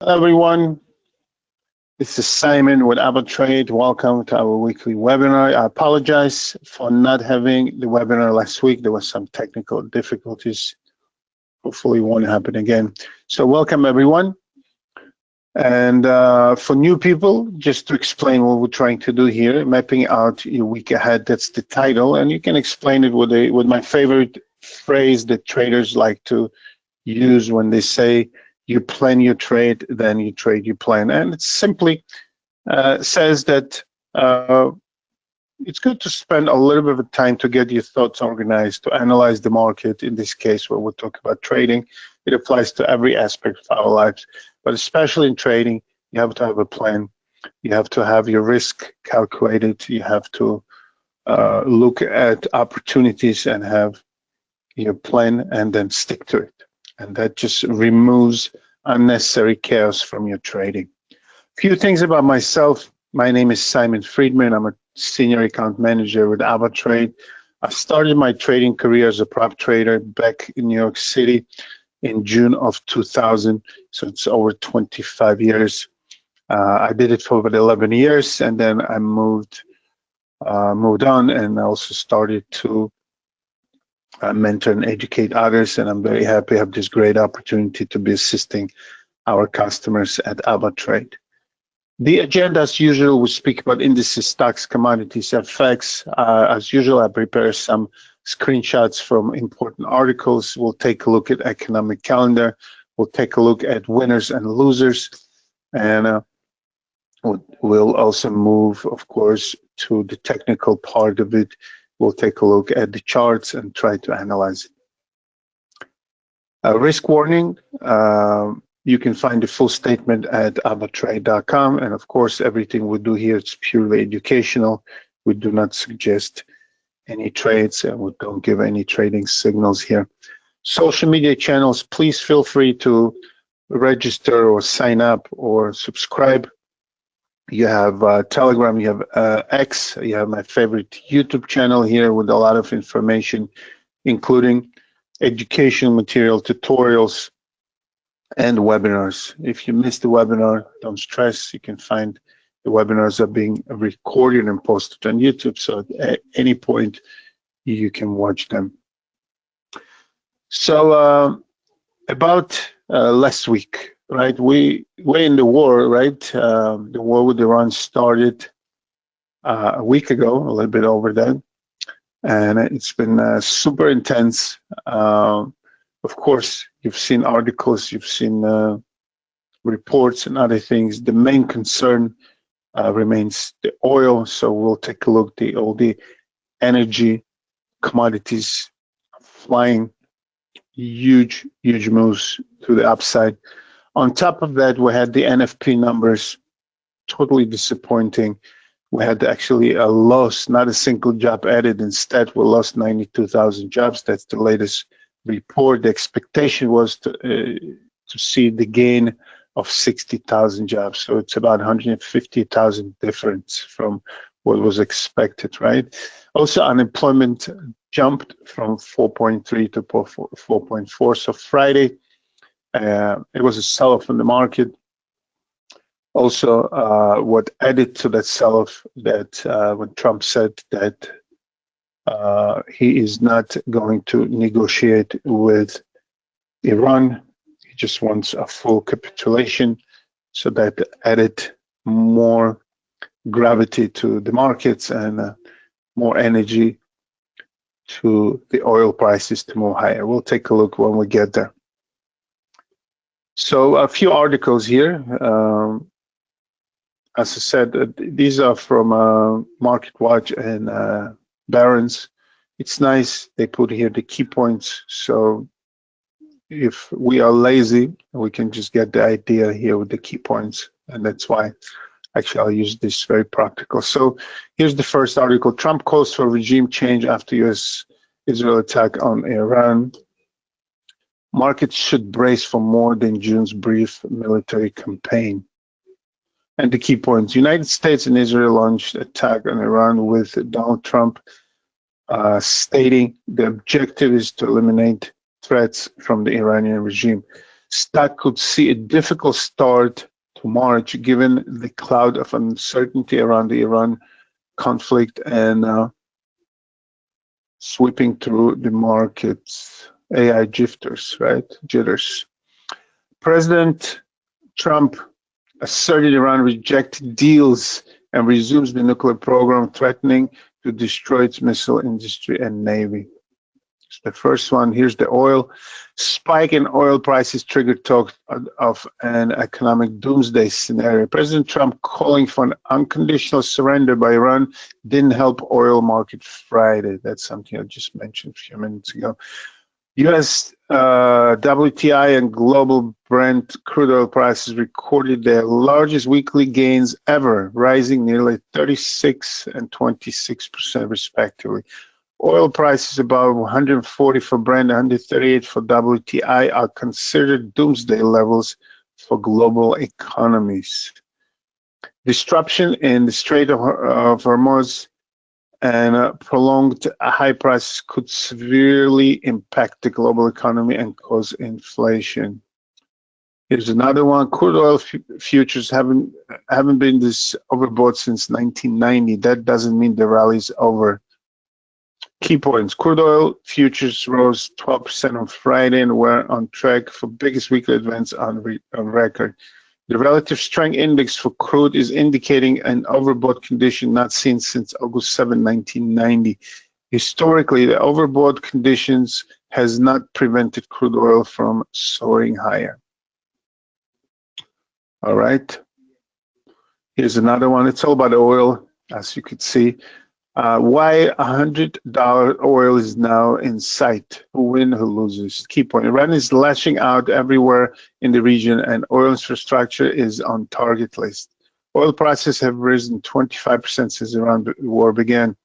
Everyone. This is Simon with AvaTrade. Welcome to our weekly webinar. I apologize for not having the webinar last week. There was some technical difficulties. Hopefully it won't happen again. So welcome everyone. And for new people, just to explain what we're trying to do here, mapping out your week ahead, that's the title. And you can explain it with my favorite phrase that traders like to use when they say, you plan your trade, then you trade your plan. And it simply says that it's good to spend a little bit of time to get your thoughts organized, to analyze the market. In this case, where we're talking about trading, it applies to every aspect of our lives. But especially in trading, you have to have a plan. You have to have your risk calculated. You have to look at opportunities and have your plan and then stick to it. And that just removes unnecessary chaos from your trading. A few things about myself. My name is Simon Friedman. I'm a senior account manager with AvaTrade. I started my trading career as a prop trader back in New York City in June of 2000. So it's over 25 years. I did it for about 11 years, and then I moved on and also started to mentor and educate others, and I'm very happy to have this great opportunity to be assisting our customers at AvaTrade. The agenda, as usual, we speak about indices, stocks, commodities, FX. As usual, I prepare some screenshots from important articles. We'll take a look at economic calendar. We'll take a look at winners and losers, and we'll also move, of course, to the technical part of it. We'll take a look at the charts and try to analyze it. Risk warning, you can find the full statement at avatrade.com. And of course, everything we do here is purely educational. We do not suggest any trades, and we don't give any trading signals here. Social media channels, please feel free to register or sign up or subscribe. You have Telegram, you have X, you have my favorite YouTube channel here with a lot of information, including educational material, tutorials, and webinars. If you missed the webinar, don't stress. You can find the webinars are being recorded and posted on YouTube, so at any point you can watch them. So about last week, right? We're in the war, right? The war with Iran started a week ago, a little bit over that, and it's been super intense. Of course, you've seen articles, you've seen reports and other things. The main concern remains the oil, so we'll take a look at all the energy commodities flying, huge moves to the upside. On top of that, we had the NFP numbers, totally disappointing. We had actually a loss, not a single job added. Instead, we lost 92,000 jobs. That's the latest report. The expectation was to see the gain of 60,000 jobs. So it's about 150,000 difference from what was expected, right? Also, unemployment jumped from 4.3 to 4.4. So Friday, it was a sell-off in the market. Also, what added to that sell-off, that when Trump said that he is not going to negotiate with Iran, he just wants a full capitulation. So that added more gravity to the markets and more energy to the oil prices to move higher. We'll take a look when we get there. So a few articles here. As I said, these are from Market Watch and Barron's. It's nice they put here the key points. So if we are lazy, we can just get the idea here with the key points. And that's why actually I'll use this very practical. So here's the first article. Trump calls for regime change after US-Israel attack on Iran. Markets should brace for more than June's brief military campaign. And the key points: United States and Israel launched attack on Iran with Donald Trump stating the objective is to eliminate threats from the Iranian regime. Stock could see a difficult start to March given the cloud of uncertainty around the Iran conflict and sweeping through the markets. AI jitters, right? Jitters. President Trump asserted Iran rejected deals and resumes the nuclear program, threatening to destroy its missile industry and navy. It's the first one. Here's the oil. Spike in oil prices triggered talk of an economic doomsday scenario. President Trump calling for an unconditional surrender by Iran didn't help oil market Friday. That's something I just mentioned a few minutes ago. U.S. WTI and global Brent crude oil prices recorded their largest weekly gains ever, rising nearly 36 and 26% respectively. Oil prices above 140 for Brent, 138 for WTI are considered doomsday levels for global economies. Disruption in the Strait of Hormuz and prolonged high prices could severely impact the global economy and cause inflation. Here's another one. Crude oil futures haven't been this overbought since 1990. That doesn't mean the rally's over. Key points. Crude oil futures rose 12% on Friday and were on track for biggest weekly advance on record. The relative strength index for crude is indicating an overbought condition not seen since August 7, 1990. Historically, the overbought conditions has not prevented crude oil from soaring higher. All right. Here's another one. It's all about oil, as you could see. Why $100 oil is now in sight. Who wins, who loses? Key point. Iran is lashing out everywhere in the region and oil infrastructure is on target list. Oil prices have risen 25% since Iran war began,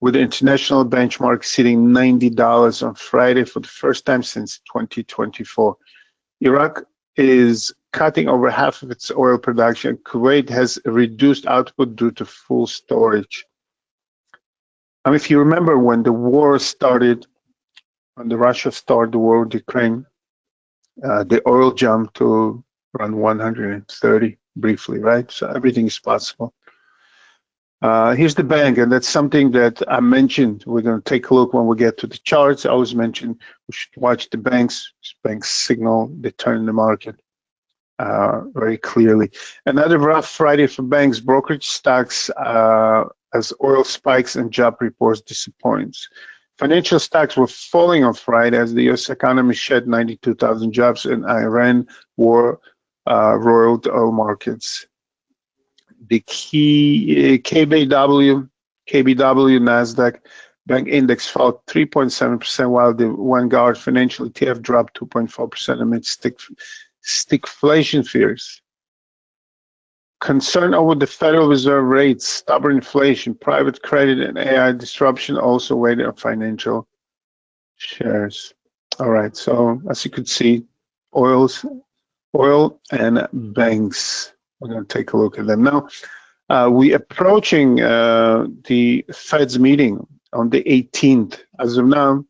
with the international benchmark exceeding $90 on Friday for the first time since 2024. Iraq is cutting over half of its oil production. Kuwait has reduced output due to full storage. If you remember when the war started, when Russia started the war with Ukraine, the oil jumped to around 130 briefly, right? So everything is possible. Here's the bank, and that's something that I mentioned. We're going to take a look when we get to the charts. I always mention we should watch the banks. Banks signal the turn in the market very clearly. Another rough Friday for banks. Brokerage stocks as oil spikes and job reports disappoints. Financial stocks were falling on Friday as the U.S. economy shed 92,000 jobs and Iran war roiled oil markets. The key KBW Nasdaq Bank Index fell 3.7%, while the Vanguard Financial ETF dropped 2.4% amid stagflation fears. Concern over the Federal Reserve rates, stubborn inflation, private credit, and AI disruption also weighed on financial shares. All right, so as you could see, oil and banks. We're going to take a look at them now. We're approaching the Fed's meeting on the 18th. As of now,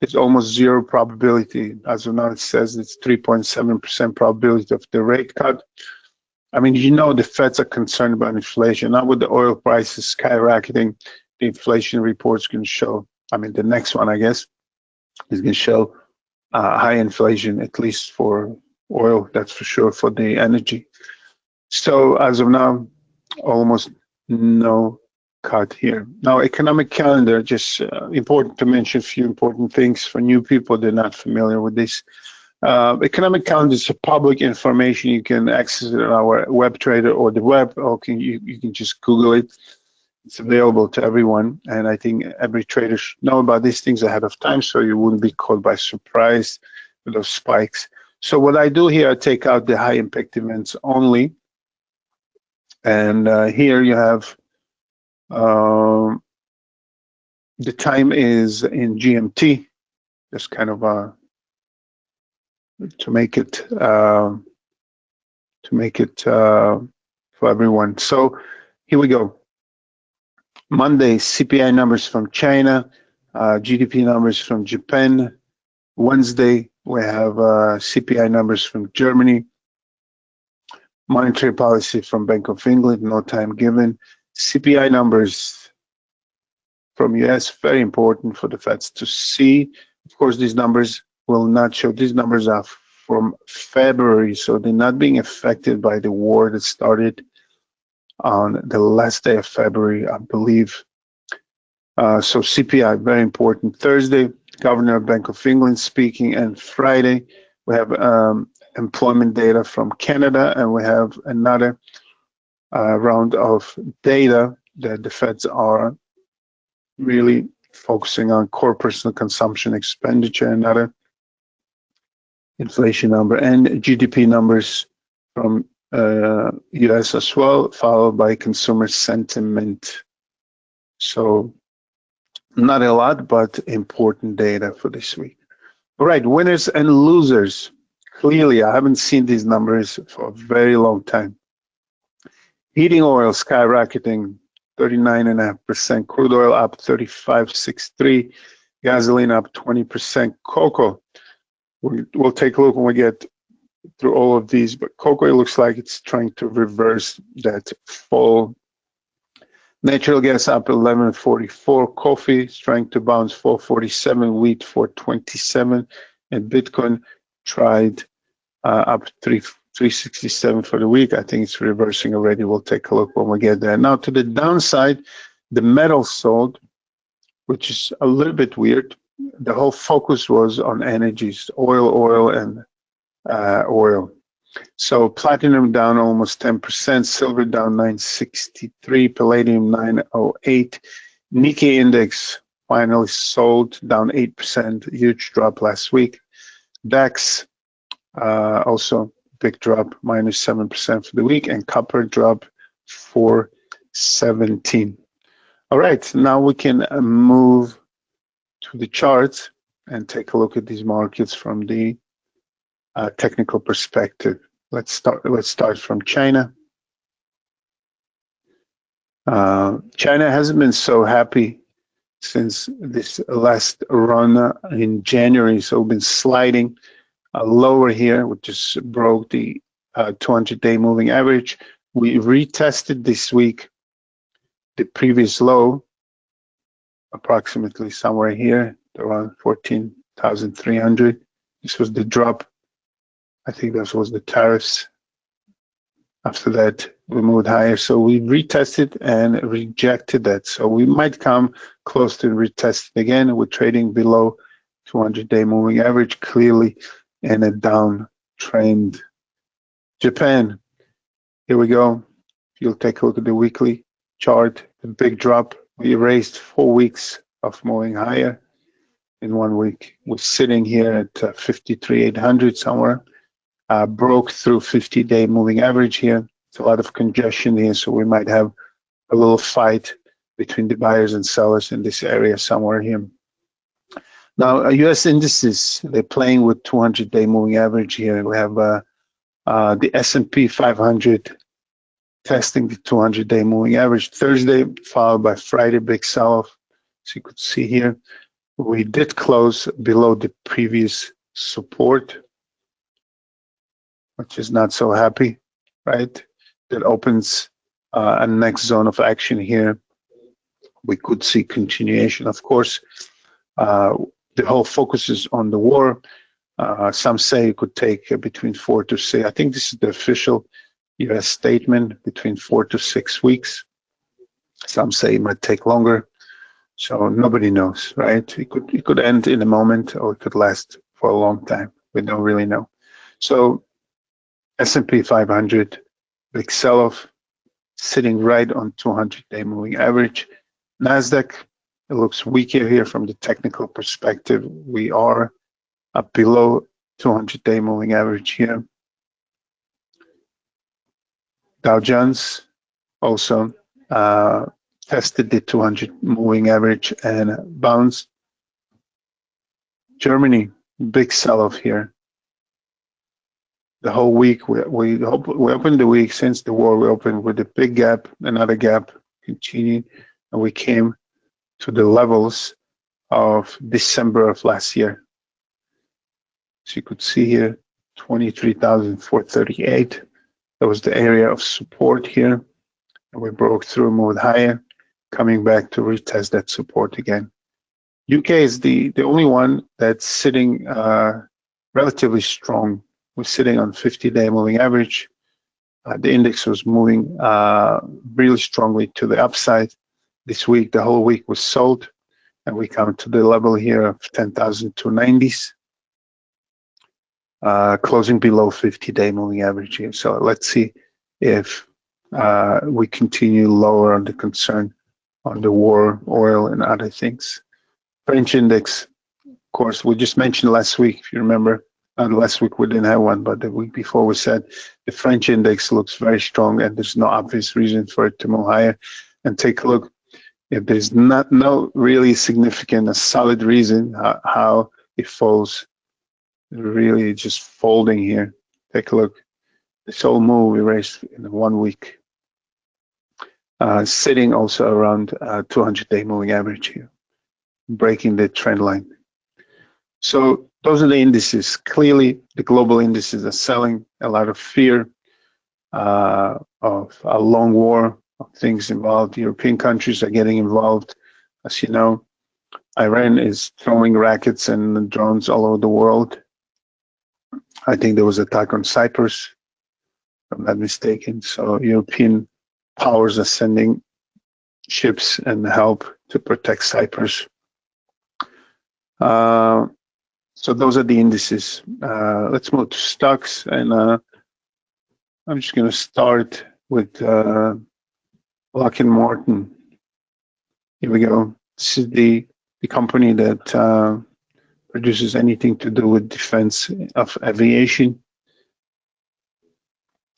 it's almost zero probability. As of now, it says it's 3.7% probability of the rate cut. The Feds are concerned about inflation. Not with the oil prices skyrocketing, the inflation report's going to show, the next one, I guess, is going to show high inflation, at least for oil, that's for sure, for the energy. So as of now, almost no cut here. Now, economic calendar, just important to mention a few important things for new people that are not familiar with this. Economic calendar is public information. You can access it on our web trader or the web, or you can just Google it. It's available to everyone, and I think every trader should know about these things ahead of time so you wouldn't be caught by surprise with those spikes. So what I do here, I take out the high impact events only, and here you have the time is in GMT, just kind of to make it for everyone. So here we go. Monday, CPI numbers from China, GDP numbers from Japan. Wednesday, we have CPI numbers from Germany, monetary policy from Bank of England, no time given. CPI numbers from US, very important for the Feds to see. Of course, these numbers will not show. These numbers are from February, so they're not being affected by the war that started on the last day of February, I believe. So CPI, very important. Thursday, Governor of Bank of England speaking, and Friday, we have employment data from Canada, and we have another round of data that the Feds are really focusing on: core personal consumption, expenditure, another inflation number, and GDP numbers from US as well, followed by consumer sentiment. So not a lot, but important data for this week. All right, winners and losers. Clearly, I haven't seen these numbers for a very long time. Heating oil skyrocketing 39.5%, crude oil up 35.63, gasoline up 20%, cocoa. We'll take a look when we get through all of these, but cocoa, it looks like it's trying to reverse that fall. Natural gas up 11.44, coffee is trying to bounce 4.47, wheat 4.27, and Bitcoin tried up 367 for the week. I think it's reversing already. We'll take a look when we get there. Now to the downside, the metals sold, which is a little bit weird. The whole focus was on energies, oil, and oil. So platinum down almost 10%, silver down 963, palladium 908. Nikkei index finally sold, down 8%, huge drop last week. DAX also big drop, minus 7% for the week, and copper drop 417. All right, now we can move to the charts and take a look at these markets from the technical perspective. Let's start from China. China hasn't been so happy since this last run in January, so we've been sliding lower here, which just broke the 200-day moving average. We retested this week the previous low, approximately somewhere here, around 14,300. This was the drop. I think that was the tariffs. After that, we moved higher. So we retested and rejected that. So we might come close to retesting again. We're trading below 200-day moving average, clearly in a downtrend. Japan, here we go. If you'll take a look at the weekly chart, a big drop. We erased 4 weeks of moving higher in 1 week. We're sitting here at 53,800 somewhere. Broke through 50-day moving average here. It's a lot of congestion here, so we might have a little fight between the buyers and sellers in this area somewhere here. Now, U.S. indices, they're playing with 200-day moving average here. We have the S&P 500 testing the 200-day moving average Thursday, followed by Friday, big sell-off. So you could see here, we did close below the previous support, which is not so happy, right? That opens a next zone of action here. We could see continuation, of course. The whole focus is on the war. Some say it could take between 4 to 6. I think this is the official U.S. statement, between 4 to 6 weeks. Some say it might take longer. So nobody knows, right? It could end in a moment, or it could last for a long time. We don't really know. So S&P 500, big sell-off, sitting right on 200-day moving average. NASDAQ, it looks weaker here from the technical perspective. We are up below 200-day moving average here. Dow Jones also tested the 200 moving average and bounced. Germany, big sell-off here. The whole week, we opened the week since the war. We opened with a big gap, another gap, continued, and we came to the levels of December of last year. So you could see here, 23,438. That was the area of support here. And we broke through, moved higher, coming back to retest that support again. UK is the only one that's sitting relatively strong. We're sitting on 50-day moving average. The index was moving really strongly to the upside. This week, the whole week was sold, and we come to the level here of 10,290s, closing below 50-day moving average here. So let's see if we continue lower on the concern on the war, oil, and other things. French index, of course, we just mentioned last week, if you remember. Last week we didn't have one, but the week before we said the French index looks very strong and there's no obvious reason for it to move higher. And take a look, if there's no really significant, a solid reason how it falls, really just folding here. Take a look. This whole move erased in 1 week. Sitting also around 200-day moving average here, breaking the trend line. So those are the indices. Clearly, the global indices are selling. A lot of fear of a long war, of things involved. European countries are getting involved. As you know, Iran is throwing rockets and drones all over the world. I think there was an attack on Cyprus, if I'm not mistaken. So European powers are sending ships and help to protect Cyprus. So those are the indices. Let's move to stocks, and I'm just going to start with Lockheed Martin. Here we go. This is the company that produces anything to do with defense of aviation.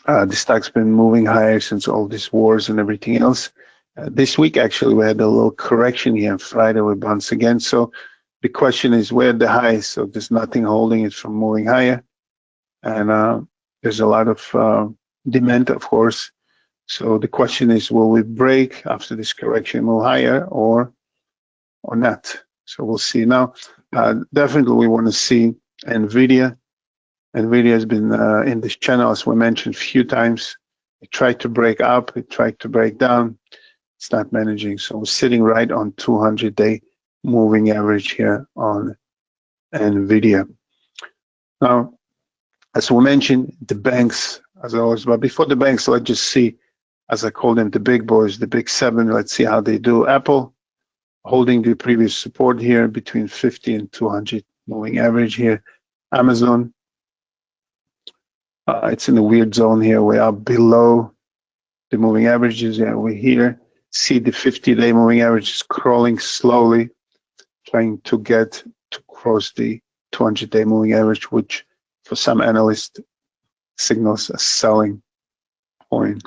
The stock's been moving higher since all these wars and everything else. This week, actually, we had a little correction here. Friday, we bounced again. So the question is, where are the highs? So there's nothing holding it from moving higher. And there's a lot of demand, of course. So the question is, will we break after this correction, move higher or not? So we'll see. Now, definitely we want to see NVIDIA. NVIDIA has been in this channel, as we mentioned a few times. It tried to break up, it tried to break down. It's not managing. So we're sitting right on 200-day moving average here on NVIDIA. Now, as we mentioned, the banks, as always, but before the banks, let's just see, as I call them, the big boys, the big seven. Let's see how they do. Apple holding the previous support here between 50 and 200 moving average here. Amazon, it's in a weird zone here. We are below the moving averages. Yeah, we here see the 50-day moving average is crawling slowly, trying to get to cross the 200-day moving average, which for some analysts signals a selling point.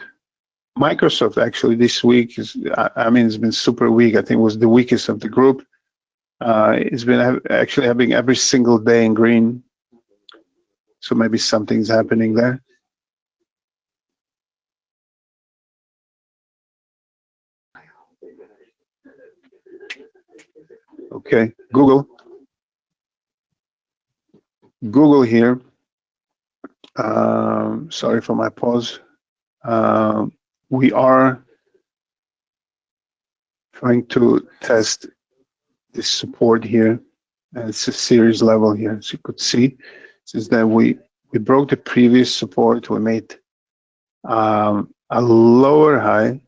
Microsoft actually this week is, I mean, it's been super weak. I think it was the weakest of the group. It's been actually having every single day in green. So maybe something's happening there. Okay, Google here. Sorry for my pause. We are trying to test this support here, and it's a series level here, as you could see. Since then we broke the previous support, we made a lower high,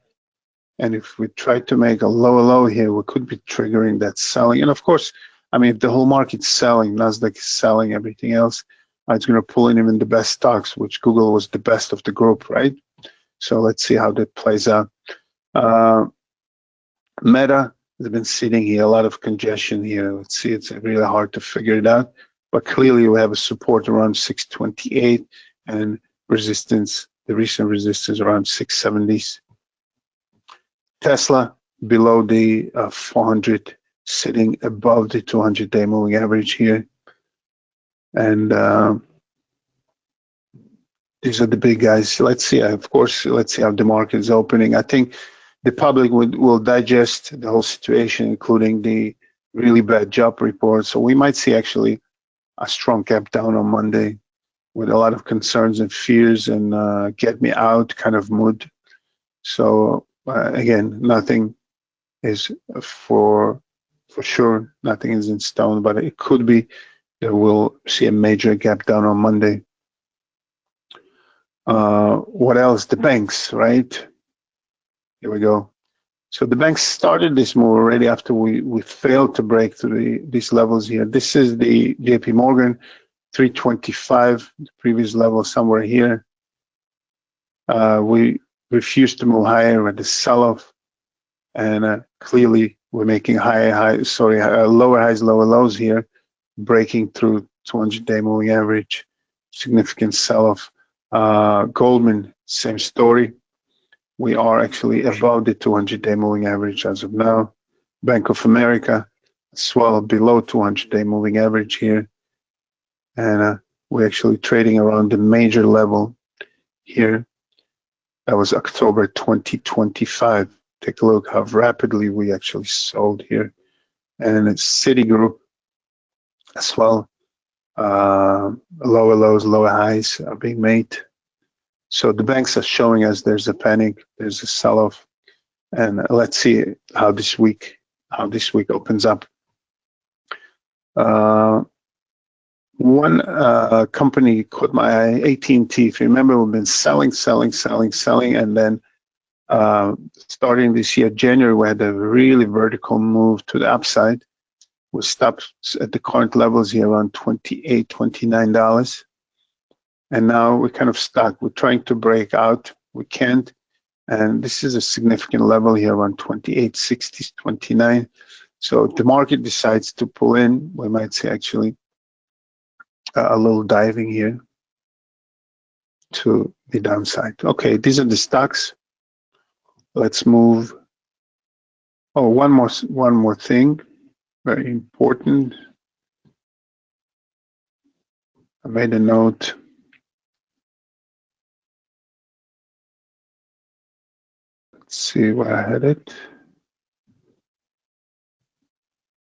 and if we try to make a lower low here, we could be triggering that selling. And of course, I mean, if the whole market's selling, Nasdaq is selling, everything else, it's going to pull in even the best stocks, which Google was the best of the group, right? So let's see how that plays out. Meta has been sitting here, a lot of congestion here. Let's see, it's really hard to figure it out. But clearly we have a support around 628 and resistance, the recent resistance around 670s. Tesla below the 400, sitting above the 200-day moving average here. And these are the big guys. Let's see, of course, let's see how the market is opening. I think the public will digest the whole situation, including the really bad job report. So we might see actually a strong gap down on Monday with a lot of concerns and fears and get me out kind of mood. So again, nothing is for sure, nothing is in stone, but it could be that we'll see a major gap down on Monday. What else? The banks, right? Here we go. So the banks started this move already after we failed to break through these levels here. This is the JP Morgan 325, the previous level somewhere here. We refused to move higher with the sell-off, and clearly we're making lower highs, lower lows here, breaking through 200-day moving average, significant sell-off. Goldman, same story. We are actually above the 200-day moving average as of now. Bank of America as well below 200-day moving average here. And we're actually trading around the major level here. That was October 2025. Take a look how rapidly we actually sold here. And it's Citigroup as well. Lower lows, lower highs are being made. So the banks are showing us there's a panic, there's a sell-off, and let's see how this week opens up. One company caught my eye, AT&T. If you remember, we've been selling, and then starting this year, January, we had a really vertical move to the upside. We stopped at the current levels here around $28, $29. And now we're kind of stuck. We're trying to break out. We can't. And this is a significant level here around 28.60, 29. So if the market decides to pull in, we might see actually a little diving here to the downside. Okay, these are the stocks. Let's move. Oh, one more thing, very important. I made a note. Let's see where I had it.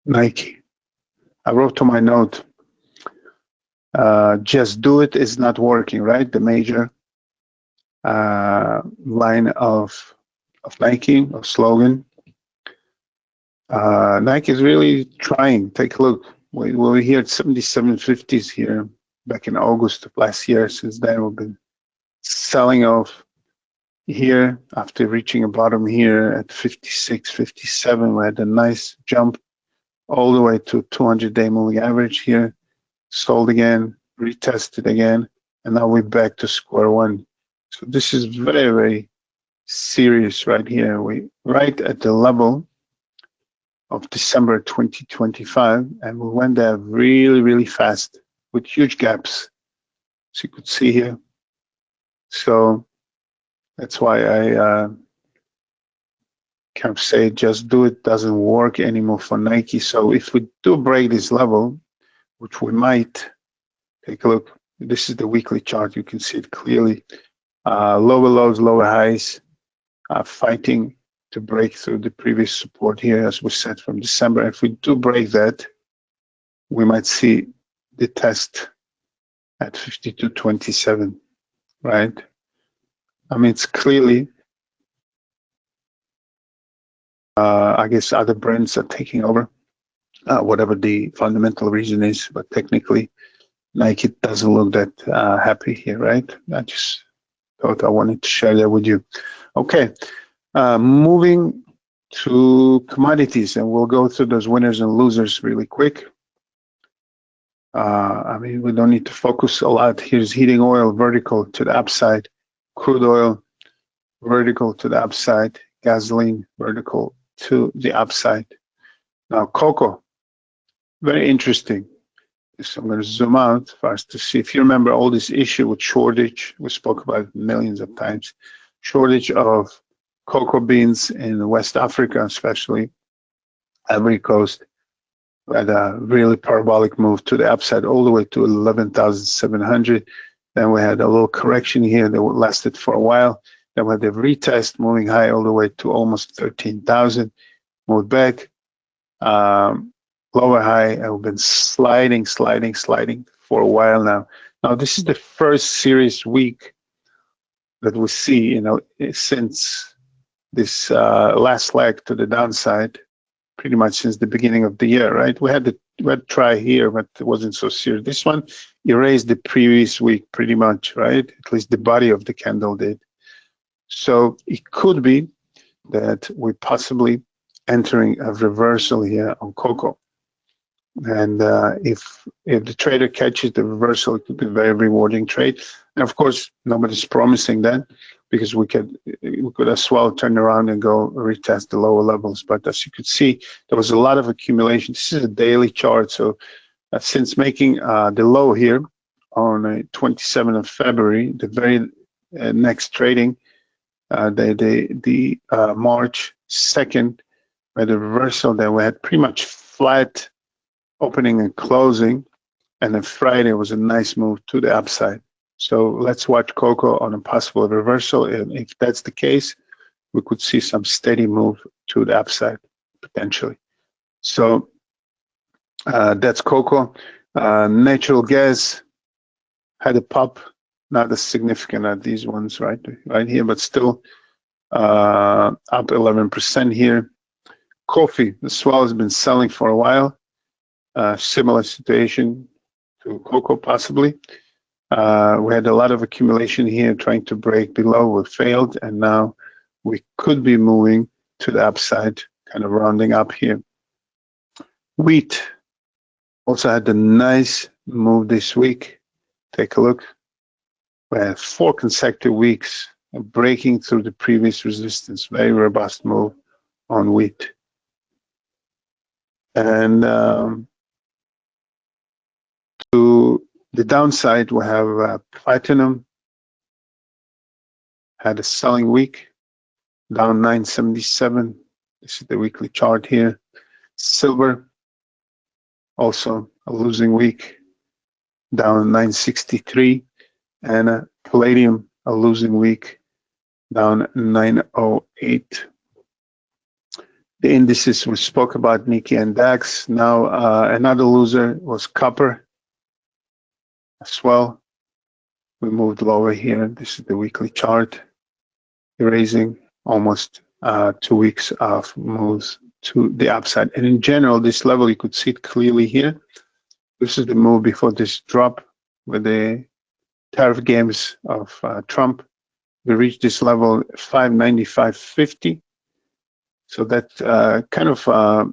Nike. I wrote to my note. Just do it is not working, right? The major line of Nike, or slogan. Nike is really trying. Take a look. We were here at 77.50s here back in August of last year. Since then, we've been selling off here after reaching a bottom here at 56, 57. We had a nice jump all the way to 200-day moving average here. Sold again, retested again, and now we're back to square one. So this is very, very serious right here. We right at the level of December 2025, and we went there really, really fast with huge gaps, as you could see here. So that's why I kind of say just do it doesn't work anymore for Nike. So if we do break this level, which we might, take a look. This is the weekly chart. You can see it clearly. Lower lows, lower highs, fighting to break through the previous support here, as we said, from December. If we do break that, we might see the test at 52.27, right? I mean, it's clearly, I guess other brands are taking over, whatever the fundamental reason is, but technically Nike doesn't look that happy here, right? I just thought I wanted to share that with you. Okay, moving to commodities, and we'll go through those winners and losers really quick. I mean, we don't need to focus a lot. Here's heating oil, vertical to the upside, crude oil, vertical to the upside, gasoline, vertical to the upside. Now, cocoa, very interesting. So I'm going to zoom out first to see if you remember all this issue with shortage. We spoke about it millions of times. Shortage of cocoa beans in West Africa, especially Ivory Coast. We had a really parabolic move to the upside all the way to 11,700. Then we had a little correction here that lasted for a while. Then we had a retest moving high all the way to almost 13,000. Moved back. lower high, and we've been sliding for a while now. Now, this is the first serious week that we see, since this last leg to the downside, pretty much since the beginning of the year, right? We had to try here, but it wasn't so serious. This one erased the previous week pretty much, right? At least the body of the candle did. So it could be that we're possibly entering a reversal here on cocoa. And if the trader catches the reversal, it could be a very rewarding trade. And of course, nobody's promising that, because we could as well turn around and go retest the lower levels. But as you could see, there was a lot of accumulation. This is a daily chart. So since making the low here on 27th of February, the very next trading, the March 2nd, where the reversal, then we had pretty much flat opening and closing, and then Friday was a nice move to the upside. So let's watch cocoa on a possible reversal, and if that's the case, we could see some steady move to the upside potentially. So that's cocoa. Natural gas had a pop, not as significant as these ones right here, but still up 11% here. Coffee, the swell has been selling for a while. Similar situation to cocoa possibly. We had a lot of accumulation here trying to break below. We failed, and now we could be moving to the upside, kind of rounding up here. Wheat also had a nice move this week. Take a look. We had 4 consecutive weeks of breaking through the previous resistance. Very robust move on wheat. And to the downside, we have platinum had a selling week, down 977. This is the weekly chart here. Silver also a losing week, down 963, and palladium a losing week, down 908. The indices we spoke about, Nikkei and DAX. Now another loser was copper as well. We moved lower here. This is the weekly chart, erasing almost 2 weeks of moves to the upside. And in general, this level, you could see it clearly here. This is the move before this drop with the tariff games of Trump. We reached this level 595.50. So that's kind of a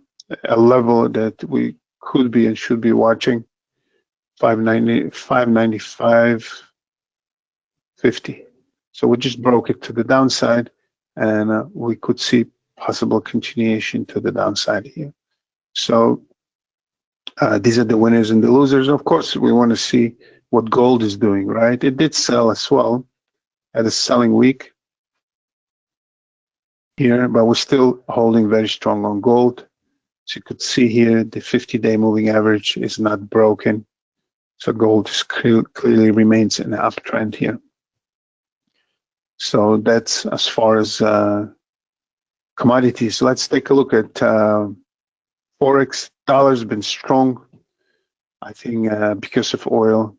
level that we could be and should be watching. 595.50. So we just broke it to the downside, and we could see possible continuation to the downside here. So these are the winners and the losers. Of course, we want to see what gold is doing, right? It did sell as well, had a selling week here, but we're still holding very strong on gold. So you could see here the 50-day moving average is not broken. So gold is clearly remains in an uptrend here. So that's as far as commodities. Let's take a look at Forex. Dollar's been strong, I think, because of oil.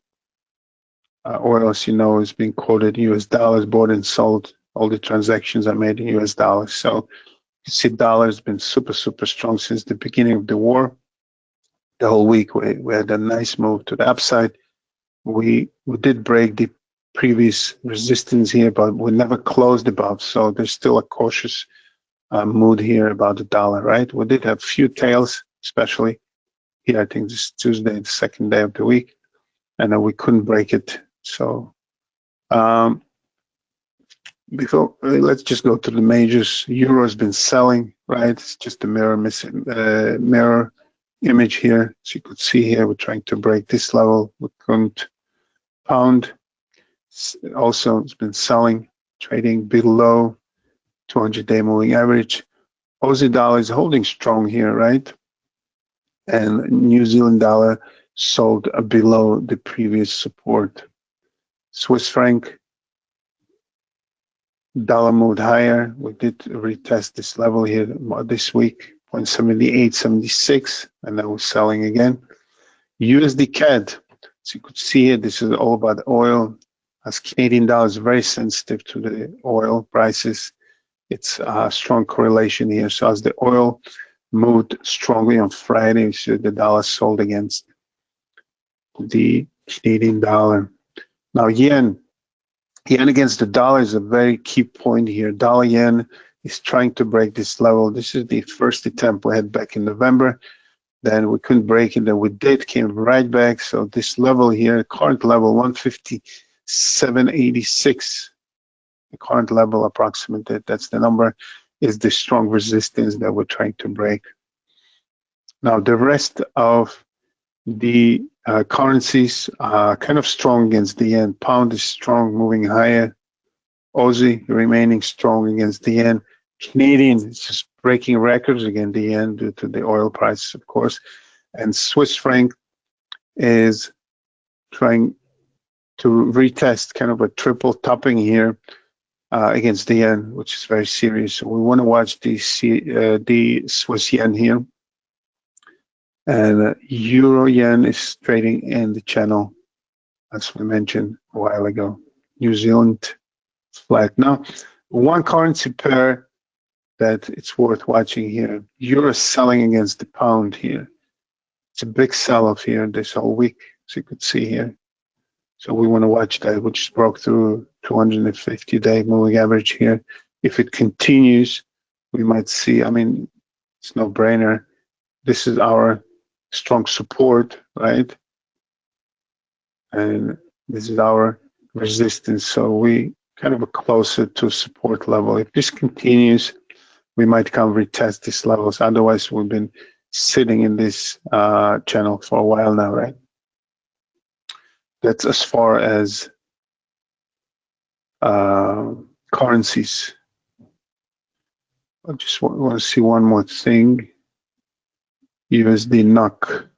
Oil, as you know, is being quoted in US dollars, bought and sold. All the transactions are made in US dollars. So you see dollar has been super strong since the beginning of the war. The whole week we had a nice move to the upside. We did break the previous resistance here, but we never closed above. So there's still a cautious mood here about the dollar, right? We did have few tails, especially here. I think this is Tuesday, the second day of the week, and we couldn't break it. So before, let's just go to the majors. Euro has been selling, right? It's just a mirror image here. So you could see here, we're trying to break this level. We couldn't. Pound also has been selling, trading below 200-day moving average. Aussie dollar is holding strong here, right? And New Zealand dollar sold below the previous support. Swiss franc, dollar moved higher. We did retest this level here this week, 0.7876, and then we're selling again. USD CAD, so you could see here, this is all about oil, as Canadian dollar is very sensitive to the oil prices. It's a strong correlation here. So as the oil moved strongly on Friday, you see the dollar sold against the Canadian dollar. Now yen against the dollar is a very key point here. Dollar yen is trying to break this level. This is the first attempt we had back in November. Then we couldn't break it, then we did, came right back. So this level here, current level 157.86, the current level approximately, that's the number, is the strong resistance that we're trying to break. Now the rest of the currencies are kind of strong against the yen. Pound is strong, moving higher. Aussie remaining strong against the yen. Canadian is just breaking records against the yen due to the oil prices, of course. And Swiss franc is trying to retest kind of a triple topping here against the yen, which is very serious. So we want to watch the Swiss yen here. And Euro yen is trading in the channel, as we mentioned a while ago. New Zealand flat. Now, one currency pair that it's worth watching here. Euro selling against the pound here. It's a big sell-off here this whole week, as you could see here. So we want to watch that, which broke through 250-day moving average here. If it continues, we might see, I mean, it's no brainer. This is our strong support, right? And this is our resistance. So we kind of closer to support level. If this continues, we might come retest these levels. Otherwise, we've been sitting in this channel for a while now, right? That's as far as currencies. I just want to see one more thing. USD NOK,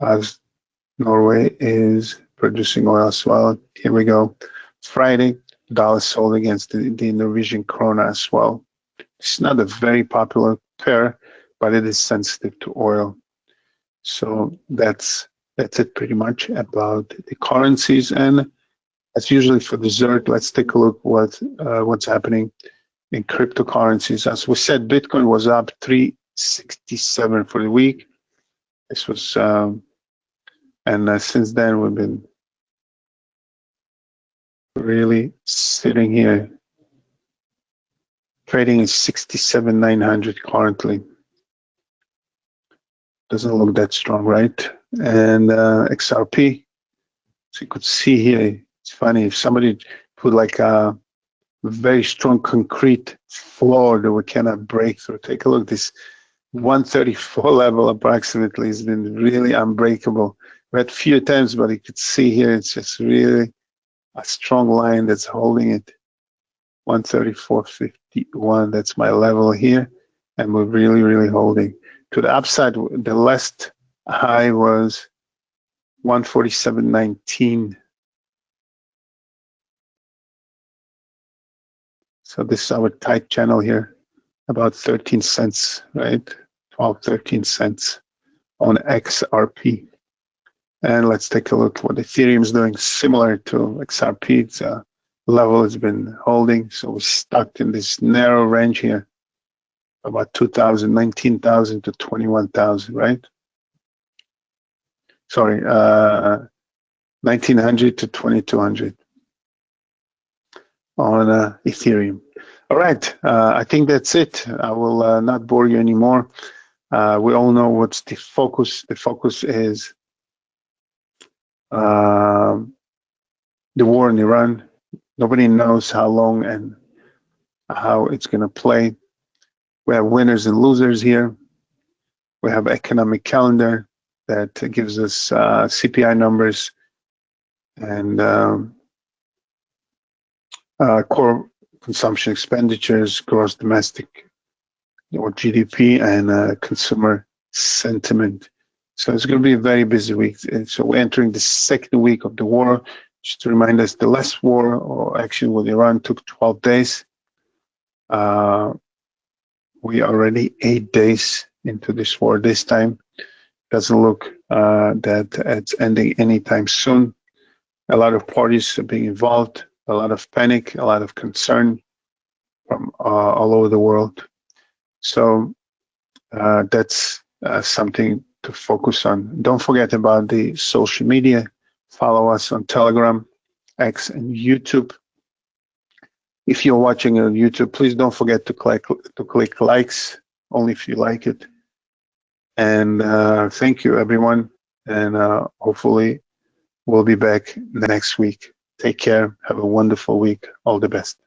as Norway is producing oil as well. Here we go. Friday, dollar sold against the Norwegian krona as well. It's not a very popular pair, but it is sensitive to oil. So that's it pretty much about the currencies. And as usually for dessert, let's take a look what's happening in cryptocurrencies. As we said, Bitcoin was up 367 for the week. This was, and since then we've been really sitting here. Trading is 67,900 currently. Doesn't look that strong, right? And XRP, so you could see here, it's funny, if somebody put like a very strong concrete floor that we cannot break through. Take a look, this 134 level approximately has been really unbreakable. We had a few attempts, but you could see here, it's just really a strong line that's holding it. 134.51, that's my level here, and we're really holding. To the upside, the last high was 147.19. So this is our tight channel here, about 13 cents, right? 12, 13 cents on XRP. And let's take a look what Ethereum is doing. Similar to XRP, it's level has been holding, so we're stuck in this narrow range here, about 2,000, 19,000 to 21,000, right? Sorry, 1,900 to 2,200 on Ethereum. All right, I think that's it. I will not bore you anymore. We all know what's the focus. The focus is the war in Iran. Nobody knows how long and how it's going to play. We have winners and losers here. We have economic calendar that gives us CPI numbers and core consumption expenditures, gross domestic or GDP, and consumer sentiment. So it's going to be a very busy week. And so we're entering the second week of the war. Just to remind us, the last war or action with Iran took 12 days. We're We are already 8 days into this war. This time doesn't look that it's ending anytime soon. A lot of parties are being involved, a lot of panic, a lot of concern from all over the world. So that's something to focus on. Don't forget about the social media. Follow us on Telegram, X, and YouTube. If you're watching on YouTube, please don't forget to click likes, only if you like it. And thank you, everyone. And hopefully we'll be back next week. Take care. Have a wonderful week. All the best.